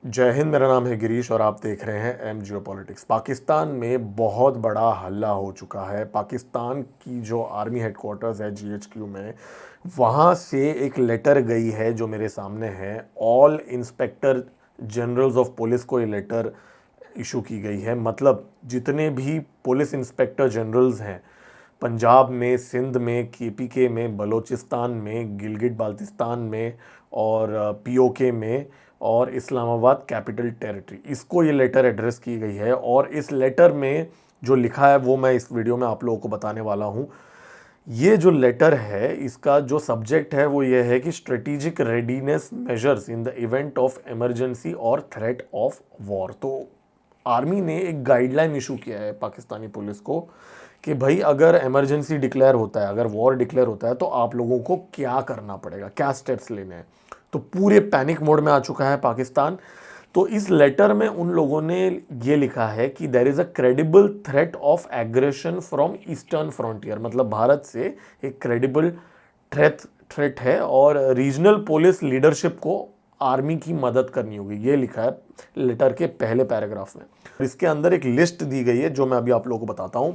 जय हिंद। मेरा नाम है गिरीश और आप देख रहे हैं एम जियो पॉलिटिक्स। पाकिस्तान में बहुत बड़ा हल्ला हो चुका है। पाकिस्तान की जो आर्मी हेडक्वार्टर्स है जीएचक्यू में, वहाँ से एक लेटर गई है जो मेरे सामने है। All inspector generals of police को ये लेटर इशू की गई है। मतलब जितने भी पुलिस इंस्पेक्टर जनरल्स हैं पंजाब में, सिंध में, केपीके में, बलूचिस्तान में, गिलगित बाल्टिस्तान में और पीओके में और इस्लामाबाद कैपिटल टेरिटरी, इसको ये लेटर एड्रेस की गई है। और इस लेटर में जो लिखा है वो मैं इस वीडियो में आप लोगों को बताने वाला हूँ। ये जो लेटर है इसका जो सब्जेक्ट है वो ये है कि strategic readiness measures in the event of emergency और थ्रेट ऑफ वॉर। तो आर्मी ने एक गाइडलाइन इशू किया है पाकिस्तानी पुलिस को कि भाई अगर इमरजेंसी डिक्लेयर होता है, अगर वॉर डिक्लेयर होता है तो आप लोगों को क्या करना पड़ेगा, क्या स्टेप्स लेने हैं। तो पूरे पैनिक मोड में आ चुका है पाकिस्तान। तो इस लेटर में उन लोगों ने ये लिखा है कि there is a credible threat of aggression from eastern frontier. मतलब भारत से एक क्रेडिबल थ्रेट है और रीजनल पुलिस लीडरशिप को आर्मी की मदद करनी होगी। ये लिखा है लेटर के पहले पैराग्राफ में। इसके अंदर एक लिस्ट दी गई है जो मैं अभी आप लोगों को बताता हूं।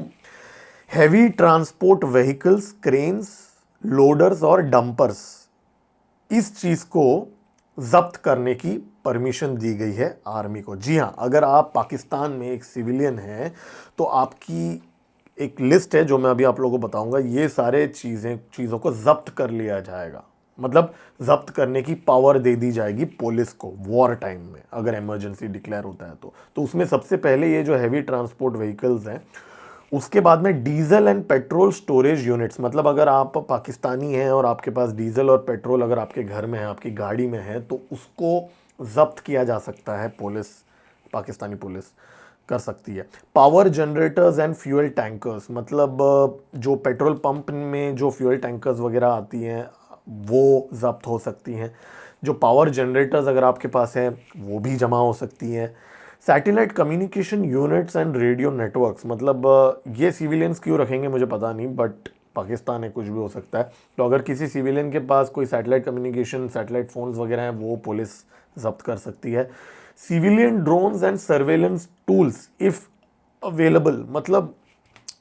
Heavy transport vehicles, cranes, loaders और डंपर्स, इस चीज को जब्त करने की परमिशन दी गई है आर्मी को। जी हाँ, अगर आप पाकिस्तान में एक सिविलियन हैं तो आपकी एक लिस्ट है जो मैं अभी आप लोगों को बताऊंगा। ये सारे चीज़ों को जब्त कर लिया जाएगा। मतलब जब्त करने की पावर दे दी जाएगी पुलिस को वॉर टाइम में, अगर इमरजेंसी डिक्लेयर होता है तो उसमें सबसे पहले ये जो हैवी ट्रांसपोर्ट व्हीकल्स हैं, उसके बाद में diesel and petrol storage units. मतलब अगर आप पाकिस्तानी हैं और आपके पास डीजल और पेट्रोल अगर आपके घर में है, आपकी गाड़ी में है, तो उसको जब्त किया जा सकता है। पुलिस, पाकिस्तानी पुलिस कर सकती है। Power generators and fuel tankers, मतलब जो पेट्रोल पंप में जो फ्यूल टैंकर्स वगैरह आती हैं वो जब्त हो सकती हैं। जो पावर जनरेटर्स अगर आपके पास हैं वो भी जमा हो सकती हैं। Satellite communication units and radio networks, मतलब ये सिविलियंस क्यों रखेंगे मुझे पता नहीं, बट पाकिस्तान है, कुछ भी हो सकता है। तो अगर किसी सिविलियन के पास कोई सैटेलाइट कम्युनिकेशन, सैटेलाइट फ़ोन्स वगैरह हैं, वो पुलिस जब्त कर सकती है। Civilian drones and surveillance tools if available, मतलब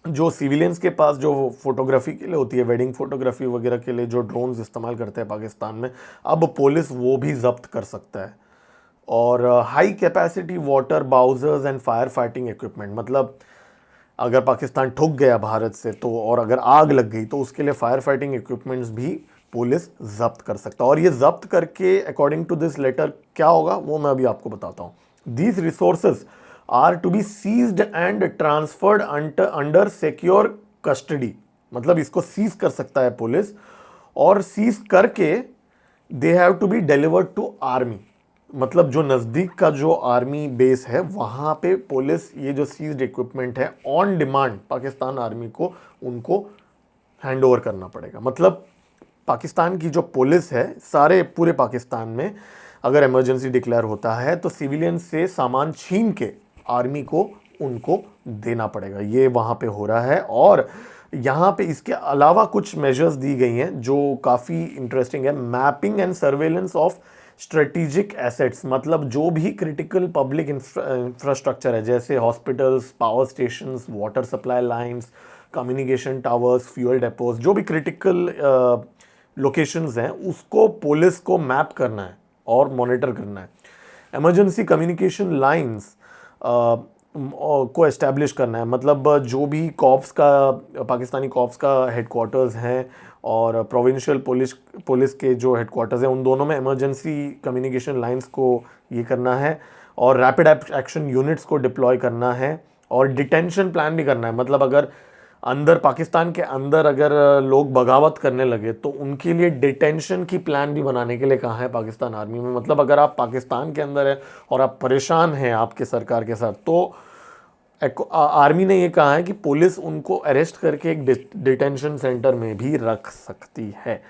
जो सिविलियंस के पास जो फोटोग्राफी के लिए होती है, वेडिंग फोटोग्राफी वगैरह के लिए जो ड्रोन्स इस्तेमाल करते हैं पाकिस्तान में, अब पुलिस वो भी जब्त कर सकता है। और high capacity water bowsers and fire fighting equipment, मतलब अगर पाकिस्तान ठुक गया भारत से तो, और अगर आग लग गई तो उसके लिए फायर फाइटिंग इक्विपमेंट्स भी पुलिस जब्त कर सकता है। और ये जब्त करके अकॉर्डिंग टू दिस लेटर क्या होगा वो मैं अभी आपको बताता हूँ। These resources are to be seized and transferred under secure custody. मतलब इसको सीज कर सकता है पुलिस, और सीज करके they have to be delivered to army. मतलब जो नज़दीक का जो आर्मी बेस है वहाँ पे पुलिस ये जो सीज्ड इक्विपमेंट है ऑन डिमांड पाकिस्तान आर्मी को उनको हैंड ओवर करना पड़ेगा। मतलब पाकिस्तान की जो पुलिस है सारे पूरे पाकिस्तान में अगर इमरजेंसी डिक्लेयर होता है तो सिविलियन से सामान छीन के आर्मी को उनको देना पड़ेगा। ये वहाँ पे हो रहा है। और यहाँ पे इसके अलावा कुछ मेजर्स दी गई हैं जो काफ़ी इंटरेस्टिंग है। Mapping and surveillance of strategic assets, मतलब जो भी क्रिटिकल पब्लिक इंफ्रास्ट्रक्चर है, जैसे hospitals, power stations, water supply lines, communication towers, fuel depots, जो भी क्रिटिकल लोकेशंस हैं उसको पुलिस को मैप करना है और मॉनिटर करना है। इमरजेंसी कम्युनिकेशन लाइंस को एस्टैब्लिश करना है। मतलब जो भी कॉप्स का, पाकिस्तानी कॉप्स का हेडक्वार्टर्स हैं और प्रोविंशियल पुलिस के जो हेडक्वार्टर्स हैं, उन दोनों में इमरजेंसी कम्युनिकेशन लाइंस को ये करना है और रैपिड एक्शन यूनिट्स को डिप्लॉय करना है और डिटेंशन प्लान भी करना है। मतलब अगर अंदर, पाकिस्तान के अंदर अगर लोग बगावत करने लगे तो उनके लिए डिटेंशन की प्लान भी बनाने के लिए कहा है पाकिस्तान आर्मी में। मतलब अगर आप पाकिस्तान के अंदर हैं और आप परेशान हैं आपके सरकार के साथ, तो आर्मी ने ये कहा है कि पुलिस उनको अरेस्ट करके एक डिटेंशन सेंटर में भी रख सकती है।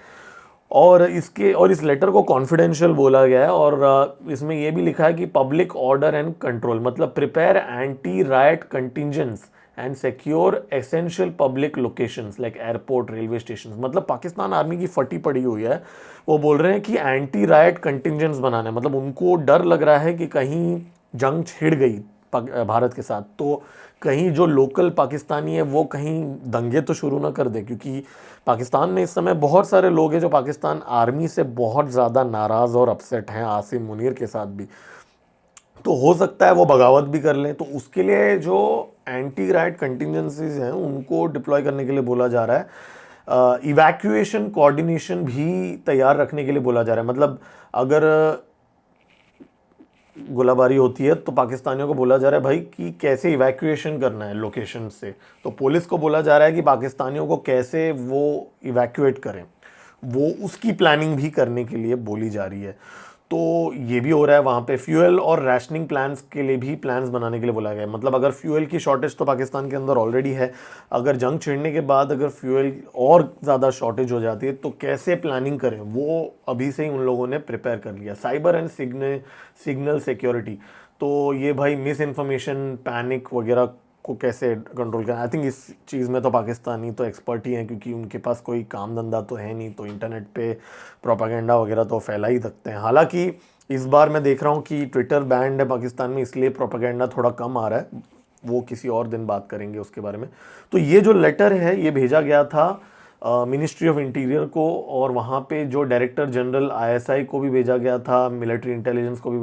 और इस लेटर को कॉन्फिडेंशियल बोला गया है। और इसमें यह भी लिखा है कि पब्लिक ऑर्डर एंड कंट्रोल, मतलब prepare anti riot contingents and secure essential public locations like airport, railway station. मतलब पाकिस्तान आर्मी की फटी पड़ी हुई है। वो बोल रहे हैं कि एंटी राइट कंटिंजेंट्स बनाने, मतलब उनको डर लग रहा है कि कहीं जंग छिड़ गई भारत के साथ तो कहीं जो लोकल पाकिस्तानी है वो कहीं दंगे तो शुरू ना कर दे, क्योंकि पाकिस्तान में इस समय बहुत सारे लोग हैं जो पाकिस्तान आर्मी से बहुत ज़्यादा नाराज़ और अपसेट हैं, आसिम मुनीर के साथ भी। तो हो सकता है वो बगावत भी कर लें, तो उसके लिए जो एंटी राइट कंटिजेंसीज हैं उनको डिप्लॉय करने के लिए बोला जा रहा है। इवैक्यूएशन कोऑर्डिनेशन भी तैयार रखने के लिए बोला जा रहा है। मतलब अगर गोलाबारी होती है तो पाकिस्तानियों को बोला जा रहा है भाई कि कैसे इवैक्यूएशन करना है लोकेशन से। तो पुलिस को बोला जा रहा है कि पाकिस्तानियों को कैसे वो इवैक्यूएट करें, वो उसकी प्लानिंग भी करने के लिए बोली जा रही है। तो ये भी हो रहा है वहाँ पे। फ्यूल और रैशनिंग प्लान्स के लिए भी प्लान्स बनाने के लिए बोला गया है। मतलब अगर फ्यूल की शॉर्टेज तो पाकिस्तान के अंदर ऑलरेडी है, अगर जंग छिड़ने के बाद अगर फ्यूल और ज़्यादा शॉर्टेज हो जाती है तो कैसे प्लानिंग करें, वो अभी से ही उन लोगों ने प्रिपेयर कर लिया। साइबर एंड सिग्नल सिक्योरिटी, तो ये भाई मिस इन्फॉर्मेशन, पैनिक वगैरह को कैसे कंट्रोल करें। आई थिंक इस चीज़ में तो पाकिस्तानी तो एक्सपर्ट ही हैं, क्योंकि उनके पास कोई काम धंधा तो है नहीं, तो इंटरनेट पे प्रोपागेंडा वगैरह तो फैला ही सकते हैं। हालांकि इस बार मैं देख रहा हूँ कि ट्विटर बैंड है पाकिस्तान में, इसलिए प्रोपागेंडा थोड़ा कम आ रहा है। वो किसी और दिन बात करेंगे उसके बारे में। तो ये जो लेटर है ये भेजा गया था मिनिस्ट्री ऑफ इंटीरियर को, और वहाँ पे जो डायरेक्टर जनरल आईएसआई को भी भेजा गया था, मिलिट्री इंटेलिजेंस को भी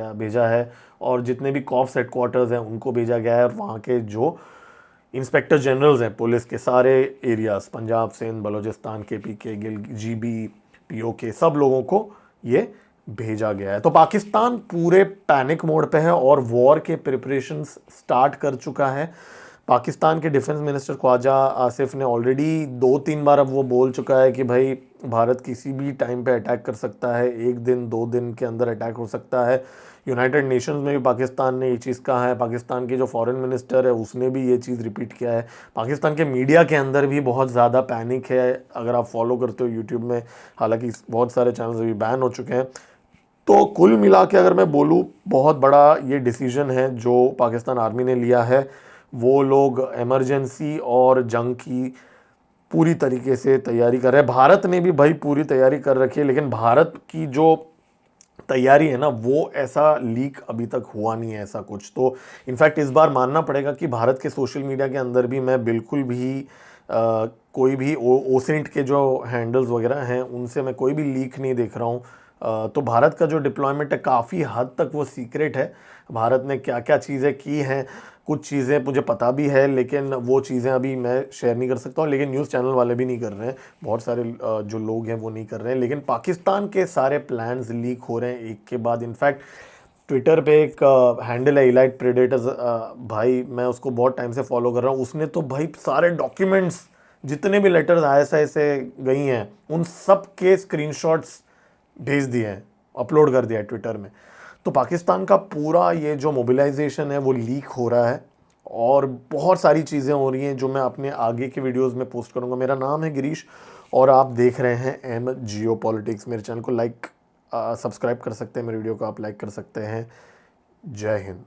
भेजा है, और जितने भी कॉप्स हेडक्वार्टर्स हैं उनको भेजा गया है, और वहाँ के जो इंस्पेक्टर जनरल्स हैं पुलिस के सारे एरियाज, पंजाब, सिंध, बलूचिस्तान, केपीके, गिल, जीबी, पीओके, सब लोगों को ये भेजा गया है। तो पाकिस्तान पूरे पैनिक मोड पे है और वॉर के प्रिपरेशंस स्टार्ट कर चुका है। पाकिस्तान के डिफेंस मिनिस्टर ख्वाजा आसिफ ने ऑलरेडी 2-3 बार अब वो बोल चुका है कि भाई भारत किसी भी टाइम पे अटैक कर सकता है, 1 दिन 2 दिन के अंदर अटैक हो सकता है। यूनाइटेड नेशंस में भी पाकिस्तान ने ये चीज़ कहा है। पाकिस्तान के जो फॉरेन मिनिस्टर है उसने भी ये चीज़ रिपीट किया है। पाकिस्तान के मीडिया के अंदर भी बहुत ज़्यादा पैनिक है, अगर आप फॉलो करते हो यूट्यूब में। हालांकि बहुत सारे चैनल्स अभी बैन हो चुके हैं। तो कुल मिला के अगर मैं बोलूँ, बहुत बड़ा ये डिसीजन है जो पाकिस्तान आर्मी ने लिया है। वो लोग इमरजेंसी और जंग की पूरी तरीके से तैयारी कर रहे हैं। भारत ने भी भाई पूरी तैयारी कर रखी है, लेकिन भारत की जो तैयारी है ना, वो ऐसा लीक अभी तक हुआ नहीं है ऐसा कुछ। तो इनफैक्ट इस बार मानना पड़ेगा कि भारत के सोशल मीडिया के अंदर भी मैं बिल्कुल भी कोई भी ओसेंट के जो हैंडल्स वगैरह हैं उनसे मैं कोई भी लीक नहीं देख रहा हूँ। तो भारत का जो डिप्लॉयमेंट है काफ़ी हद तक वो सीक्रेट है। भारत ने क्या क्या चीज़ें की हैं, कुछ चीज़ें मुझे पता भी है, लेकिन वो चीज़ें अभी मैं शेयर नहीं कर सकता हूँ। लेकिन न्यूज़ चैनल वाले भी नहीं कर रहे हैं, बहुत सारे जो लोग हैं वो नहीं कर रहे हैं। लेकिन पाकिस्तान के सारे प्लान्स लीक हो रहे हैं एक के बाद। इनफैक्ट ट्विटर पे एक हैंडल है इलाइट प्रेडेटर्स, भाई मैं उसको बहुत टाइम से फॉलो कर रहा हूँ। उसने तो भाई सारे डॉक्यूमेंट्स, जितने भी लेटर्स आईएसआई से गई हैं उन सब के स्क्रीनशॉट्स भेज दिए हैं, अपलोड कर दिया है ट्विटर में। तो पाकिस्तान का पूरा ये जो मोबिलाइजेशन है वो लीक हो रहा है, और बहुत सारी चीज़ें हो रही हैं जो मैं अपने आगे के वीडियोस में पोस्ट करूंगा। मेरा नाम है गिरीश और आप देख रहे हैं एम जियो पॉलिटिक्स। मेरे चैनल को लाइक सब्सक्राइब कर सकते हैं, मेरे वीडियो को आप लाइक कर सकते हैं। जय हिंद।